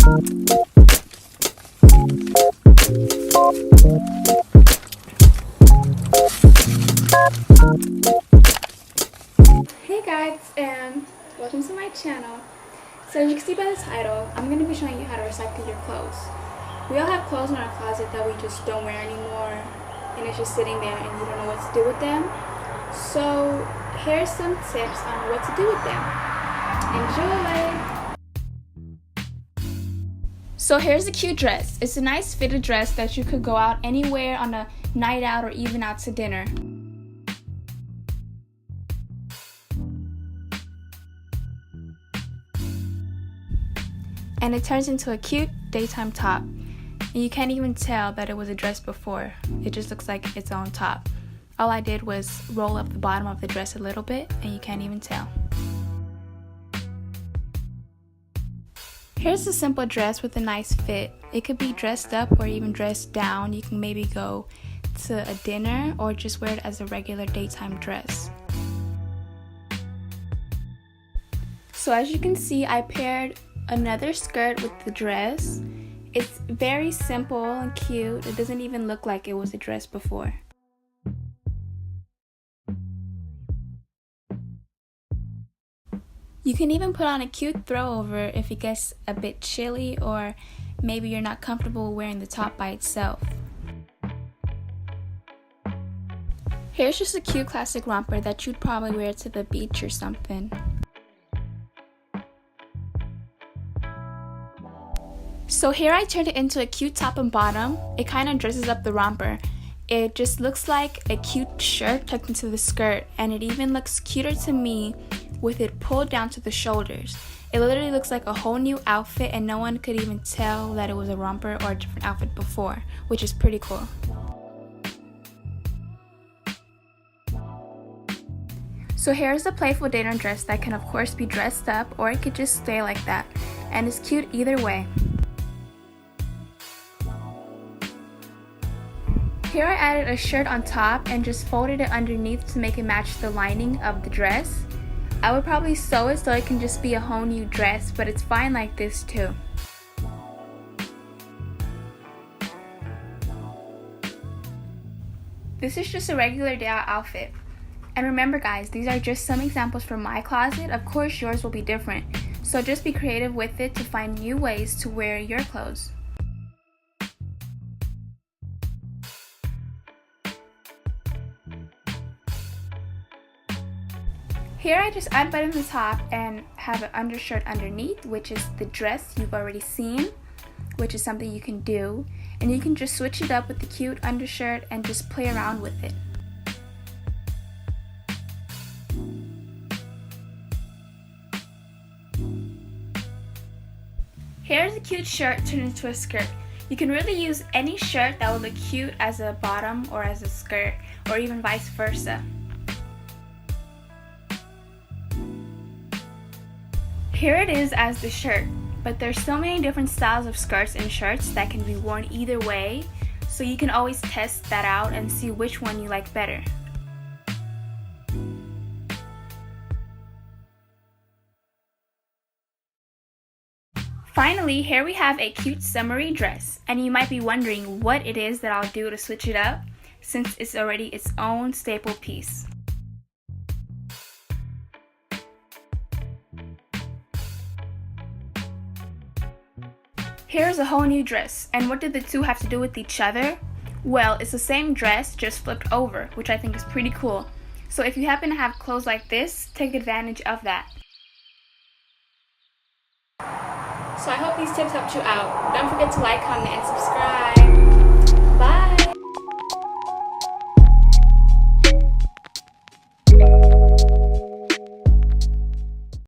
Hey guys, and welcome to my channel. So as you can see by the title, I'm going to be showing you how to recycle your clothes. We all have clothes in our closet that we just don't wear anymore, and it's just sitting there and you don't know what to do with them. So here's some tips on what to do with them. Enjoy! So here's a cute dress. It's a nice fitted dress that you could go out anywhere on a night out or even out to dinner. And it turns into a cute daytime top. And you can't even tell that it was a dress before. It just looks like its own top. All I did was roll up the bottom of the dress a little bit and you can't even tell. Here's a simple dress with a nice fit. It could be dressed up or even dressed down. You can maybe go to a dinner or just wear it as a regular daytime dress. So as you can see, I paired another skirt with the dress. It's very simple and cute. It doesn't even look like it was a dress before. You can even put on a cute throwover if it gets a bit chilly or maybe you're not comfortable wearing the top by itself. Here's just a cute classic romper that you'd probably wear to the beach or something. So here I turned it into a cute top and bottom. It kind of dresses up the romper. It just looks like a cute shirt tucked into the skirt, and it even looks cuter to me with it pulled down to the shoulders. It literally looks like a whole new outfit and no one could even tell that it was a romper or a different outfit before, which is pretty cool. So here's a playful dinner dress that can of course be dressed up or it could just stay like that, and it's cute either way. Here I added a shirt on top and just folded it underneath to make it match the lining of the dress. I would probably sew it so it can just be a whole new dress, but it's fine like this too. This is just a regular day out outfit. And remember guys, these are just some examples from my closet. Of course yours will be different. So just be creative with it to find new ways to wear your clothes. Here I just unbutton the top and have an undershirt underneath, which is the dress you've already seen, which is something you can do. And you can just switch it up with the cute undershirt and just play around with it. Here's a cute shirt turned into a skirt. You can really use any shirt that will look cute as a bottom or as a skirt, or even vice versa. Here it is as the shirt, but there's so many different styles of skirts and shirts that can be worn either way, so you can always test that out and see which one you like better. Finally, here we have a cute summery dress, and you might be wondering what it is that I'll do to switch it up, since it's already its own staple piece. Here's a whole new dress, and what did the two have to do with each other? Well, it's the same dress, just flipped over, which I think is pretty cool. So if you happen to have clothes like this, take advantage of that. So I hope these tips helped you out. Don't forget to like, comment, and subscribe.